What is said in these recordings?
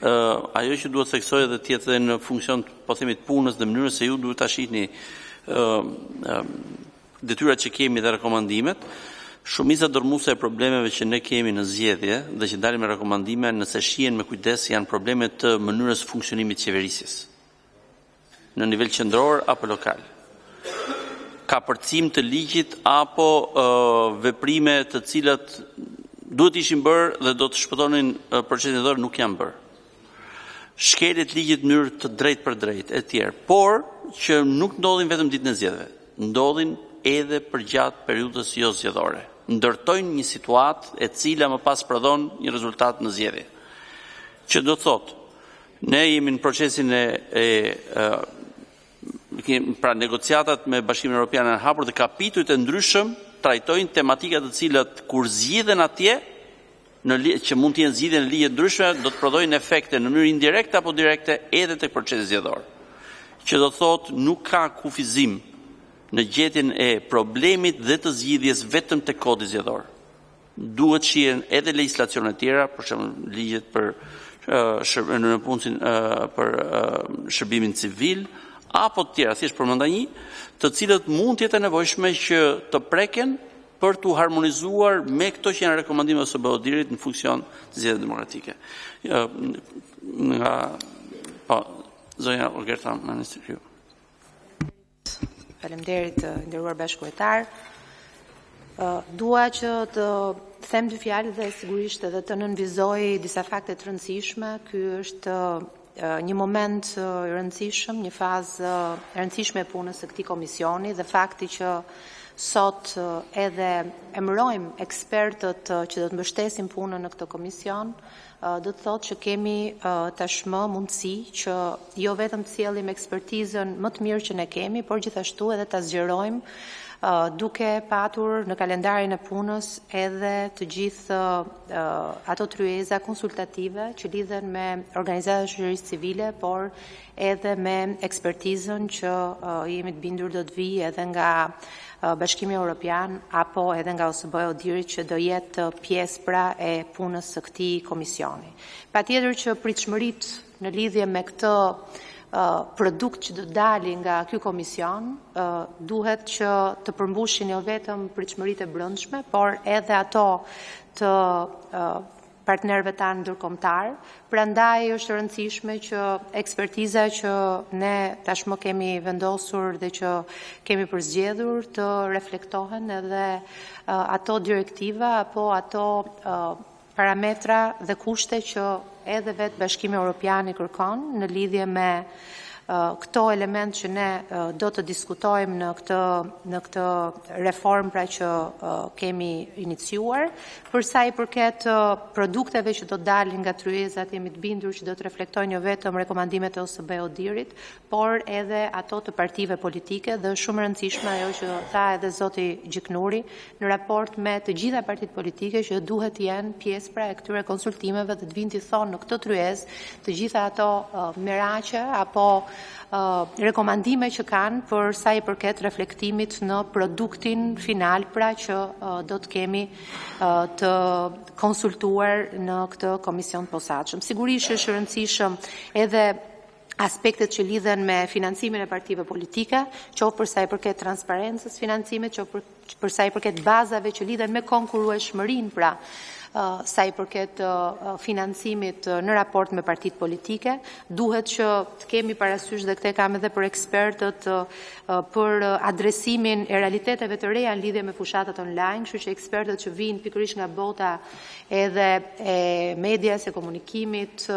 Ajo që duhet theksoj edhe tjetë dhe në funksion po themi të punës dhe mënyrës se ju duhet ta shihni detyrat që kemi dhe rekomandimet. Shumica dërmuese e problemeve që ne kemi në zgjedhje dhe që dalim me rekomandime, nëse shihen me kujdes, janë probleme të mënyrës funksionimit të qeverisjes në nivel qendror apo lokal. Ka përcim të ligjit apo veprime të cilat duhet ishin bërë dhe do të shpëtonin procesin e dorë nuk janë bërë. Shkeljet ligjit në mënyrë të drejtë për drejtë e tjerë, por që nuk ndodhin vetëm ditën e zgjedhjeve, ndodhin edhe përgjatë periudhës jo zgjedhore. Ndërtojnë një situatë e cila më pas prodhon një rezultat në zgjedhje. Që do të thotë, ne jemi në procesin pra negociatat me Bashkimin Evropian janë hapur dhe kapitujt e ndryshëm trajtojnë tematikat të cilat kur zgjidhen atje, që mund të jenë zgjidhje në ligje ndryshme, do të prodhojnë efekte në mënyrë indirekte apo direkte edhe tek procesi zgjedhor. Që do të thotë, nuk ka kufizim në gjetjen e problemit dhe të zgjidhjes vetëm te kodi zgjedhor. Duhet shihen edhe legjislacione tjera, për shembull ligjet për në punën për shërbimin civil apo të tjera, thjesht përmenda një, të cilët mund të jetë nevojshme që të preken për të harmonizuar me këto që janë rekomandime ose OSBE-dit në funksion të zgjedhjeve demokratike. Zonja Olgerta Ministri. Faleminderit, nderuar bashkëkohetar. Dua që të them dy fjalë dhe sigurisht edhe të nënvizoj disa fakte të rëndësishme. Ky është një moment i rëndësishëm, një fazë e rëndësishme e punës së këtij komisioni dhe fakti që sot edhe emërojmë ekspertët që do të mbështesin punën në këtë komision, do të thotë që kemi tashmë mundësi që jo vetëm të sjellim ekspertizën më të mirë që ne kemi, por gjithashtu edhe ta zgjerojmë duke patur në kalendarin e punës edhe të gjithë ato tryeza konsultative që lidhen me organizatat e shoqërisë civile, por edhe me ekspertizën që jemi të bindur do të vijë edhe nga Bashkimi Evropian apo edhe nga OSBE-dit që do jetë pjesë pra e punës së këtij komisioni. Patjetër që pritshmëritë në lidhje me këtë produkt që do të dali nga ky komision duhet që të përmbushin jo vetëm pritshmëritë e brendshme, por edhe ato të partnerëve tanë ndërkombëtar. Prandaj është e rëndësishme që ekspertiza që ne tashmë kemi vendosur dhe që kemi përzgjedhur të reflektohen edhe ato direktiva apo ato parametra dhe kushte që edhe vetë Bashkimi Evropian i kërkon në lidhje me këto element që ne do të diskutojmë në këtë reformë pra që kemi iniciuar. Për sa i përket produkteve që do të dalin nga tryezat, jemi të bindur që do të reflektojnë jo vetëm rekomandimet e OSBE-dit, por edhe ato të partive politike dhe shumë e rëndësishme ajo që tha edhe zoti Gjiknuri në raport me të gjitha partitë politike që duhet të jenë pjesë pra e këtyre konsultimeve dhe të vinë të thonë në këtë tryezë të gjitha ato miraqe apo rekomandime që kanë për sa i përket reflektimit në produktin final pra që do të kemi të konsultuar në këtë komision posaçëm. Sigurisht është e rëndësishëm edhe aspektet që lidhen me financimin e partive politike, qoftë për sa i përket transparencës financimit, qoftë për sa i përket bazave që lidhen me konkurrueshmërinë pra sa i përket financimit në raport me partitë politike. Duhet që të kemi parasysh dhe këte kam edhe për ekspertët për adresimin e realiteteve të reja në lidhje me fushatat online, kështu që ekspertët që vinë pikërisht nga bota edhe e medias, e komunikimit,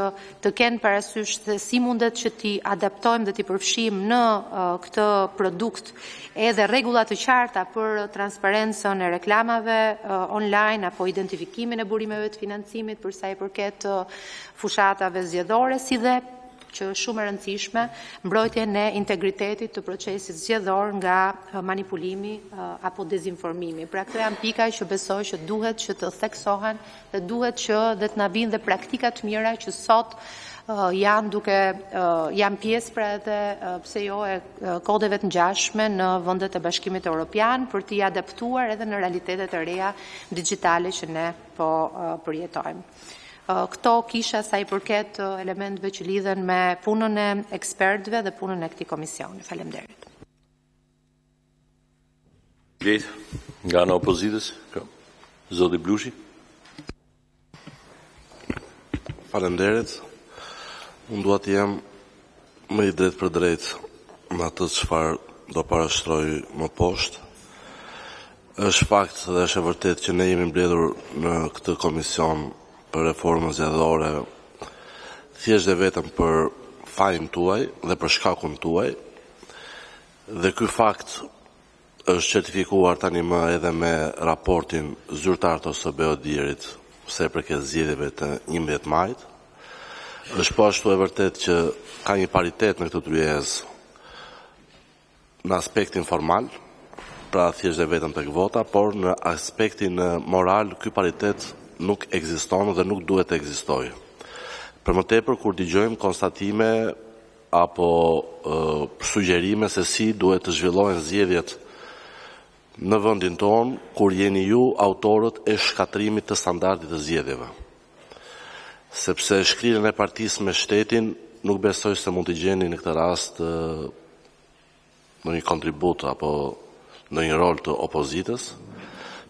të kenë parasysh se si mundet që ti adaptojmë dhe ti përfshim në këtë produkt edhe rregullat të qarta për transparencën e reklamave online apo identifikimin e burimeve të financimit për sa i përket fushatave zgjedhore, si dhe që shumë e rëndësishme mbrojtjen e integritetit të procesit zgjedhor nga manipulimi apo dezinformimi. Pra këto janë pika që besoj që duhet që të theksohen dhe duhet që dhe të na vinë dhe praktika të mira që sot janë pjesë pra edhe pse jo e kodeve të ngjashme në vendet e Bashkimit Evropian për t'i adaptuar edhe në realitetet e reja digjitale që ne po përjetojmë. Këto kisha sa i përket elementëve që lidhen me punën e ekspertëve dhe punën e këtij komisioni. Faleminderit. Nga ana opozitës, zoti Blushi. Faleminderit. Unë dua të jem më i drejtë për drejtë në atë çfarë do parashtroj më poshtë. Është fakt dhe është e vërtet që ne jemi mbledhur në këtë komision për reformën zgjedhore thjesht dhe vetëm për fajin tuaj dhe për shkakun tuaj. Dhe ky fakt është certifikuar tani më edhe me raportin zyrtar të OSBE-dit se përket zgjedhjeve të 11 majit. Është po ashtu e vërtet që ka një paritet në këtë tryezë në aspektin formal, pra thjesht dhe vetëm tek vota, por në aspektin moral ky paritet nuk ekziston dhe nuk duhet të ekzistojë. Për më tepër kur dëgjojmë konstatime apo sugjerime se si duhet të zhvillohen zgjedhjet në vendin tonë kur jeni ju autorët e shkatrimit të standardit të zgjedhjeve. Sepse shkrirjen e partisë me shtetin nuk besoj se mund të gjeni në këtë rast në një kontribut apo në një rol të opozitës.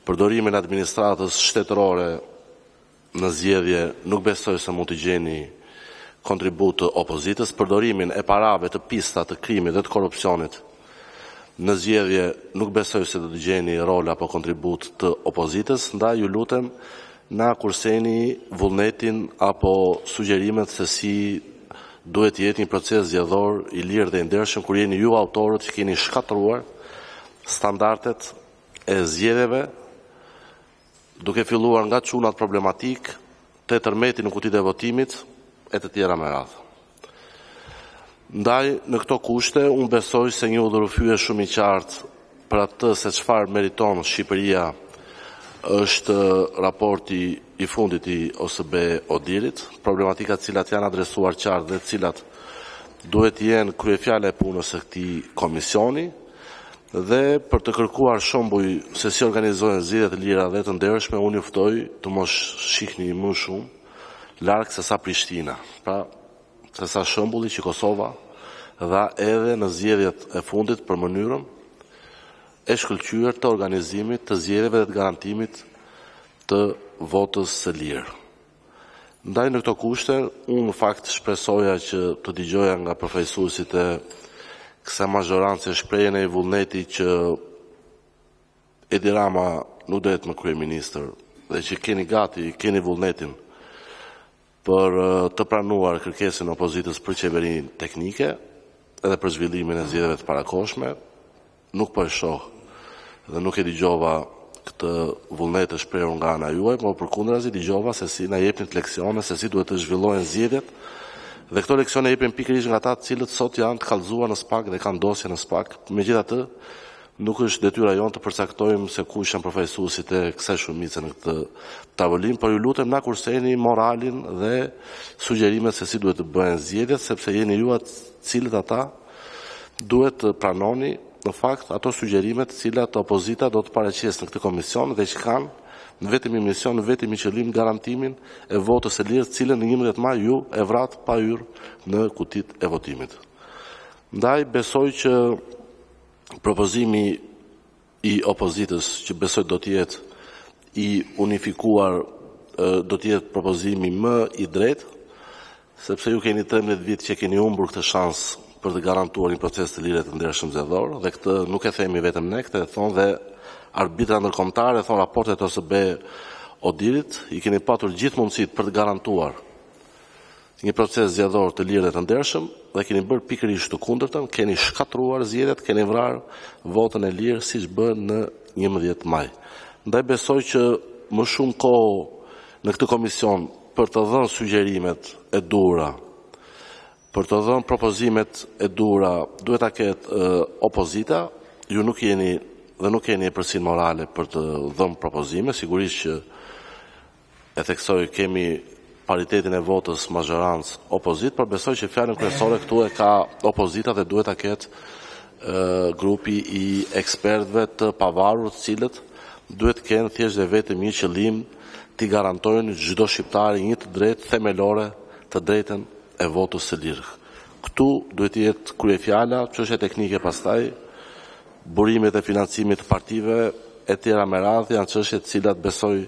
Përdorimin e administratës shtetërore në zgjedhje nuk besoj se mund të gjeni kontribut të opozitës. Përdorimin e parave të pista të krimit dhe të korrupsionit në zgjedhje nuk besoj se do të gjeni rol apo kontribut të opozitës. Ndaj ju lutem na kurseni vullnetin apo sugjerimet se si duhet jetë një proces zgjedhor i lirë dhe i ndershëm kur jeni ju autorët që keni shkatruar standardet e zgjedhjeve duke filluar nga çunat problematik te tërmeti në kutitë e votimit e të tjera me radhë. Ndaj në këto kushte unë besoj se një udhërrëfyje shumë i qartë për atë se çfarë meriton Shqipëria është raporti i fundit i OSBE-dit, problematikat cilat janë adresuar qartë dhe cilat duhet jenë kryefjala e punës së këtij komisioni, dhe për të kërkuar shembuj se si organizohen zgjedhje të lira dhe të ndershme, unë ju ftoj të mos shihni më shumë larg se sa Prishtina. Pra, se sa shembulli që Kosova dha edhe në zgjedhjet e fundit për mënyrën e shkëlqyer të organizimit të zgjedhjeve dhe të garantimit të votës së lirë. Ndaj në këto kushte, unë në fakt shpresoja që të dëgjoja nga përfaqësuesit e kësa mazhorancë shprehjen e vullneti që Edi Rama nuk do jetë më kryeministër dhe që keni vullnetin për të pranuar kërkesën e opozitës për qeverinë teknike edhe për zhvillimin e zgjedhjeve të parakohshme. Nuk po e shoh dhe nuk e dëgjova këtë vullnet të shprehur nga ana juaj, por përkundrazi dëgjova se si na jepni leksione se si duhet të zhvillohen zgjedhjet. Dhe këto leksione jepen pikërisht nga ata të cilët sot janë të kallëzuar në SPAK dhe kanë dosje në SPAK. Megjithatë, nuk është detyra jonë të përcaktojmë se kush janë përfaqësuesit e kësaj shumice në këtë tavolinë, por ju lutem na kurseni moralin dhe sugjerimet se si duhet të bëhen zgjedhjet, sepse jeni ju atë cilët ata duhet të pranoni në fakt ato sugjerimet të cilat opozita do të paraqesë në këtë komision dhe që kanë në vetëm mision, në vetëm qëllim garantimin e votës së lirë, cilën në 11 maj ju e vrat pa hyrë në kutitë e votimit. Ndaj besoj që propozimi i opozitës, që besoj do të jetë i unifikuar, do të jetë propozimi më i drejtë, sepse ju keni 13 vite që keni humbur këtë shans për të garantuar një proces të lirë të ndershëm zgjedhor, dhe këtë nuk e themi vetëm ne, këtë e thonë dhe arbitra ndërkombëtarë, thonë raportet OSBE-dit, i keni patur gjithë mundësitë për të garantuar një proces zgjedhor të lirë dhe të ndershëm dhe keni bërë pikërisht të kundërtën, keni shkatruar zgjedhjet, keni vrarë votën e lirë siç bën në 11 maj. Ndaj besoj që më shumë kohë në këtë komision për të dhënë sugjerimet e dura, për të dhënë propozimet e dura, duhet ta ketë opozita. Ju nuk jeni dhe nuk keni përsin morale për të dhënë propozime. Sigurisht që e theksoj kemi paritetin e votës mazhorancë opozit, por besoj që fjalën kryesore këtu e ka opozita dhe duhet ta ketë grupi i ekspertëve të pavarur, të cilët duhet të kenë thjesht dhe vetëm një qëllim t'i garantojnë çdo shqiptari një të drejtë themelore, të drejtën e votës së lirë. Këtu duhet të jetë kryefjala, çështje teknike pastaj, burimet e financimit të partive e tjera me radhë janë çështje të cilat besoj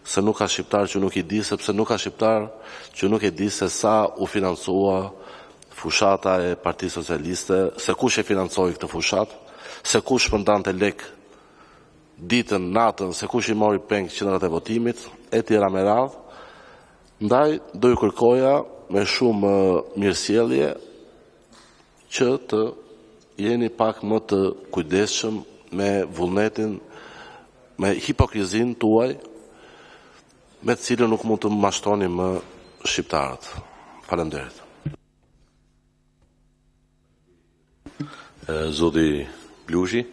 se nuk ka shqiptar që nuk i di, sepse nuk ka shqiptar që nuk e di se sa u financua fushata e Partisë Socialiste, se kush e financoi këtë fushat, se kush shpërndante lek ditën, natën, se kush i mori peng qendrat e votimit, e tjera me radhë. Ndaj do ju kërkoja me shumë mirësjellje që të jeni pak më të kujdesshëm me vullnetin, me hipokrizin tuaj, me të cilën nuk mund të mashtoni më shqiptarët. Faleminderit. Zoti Blushi.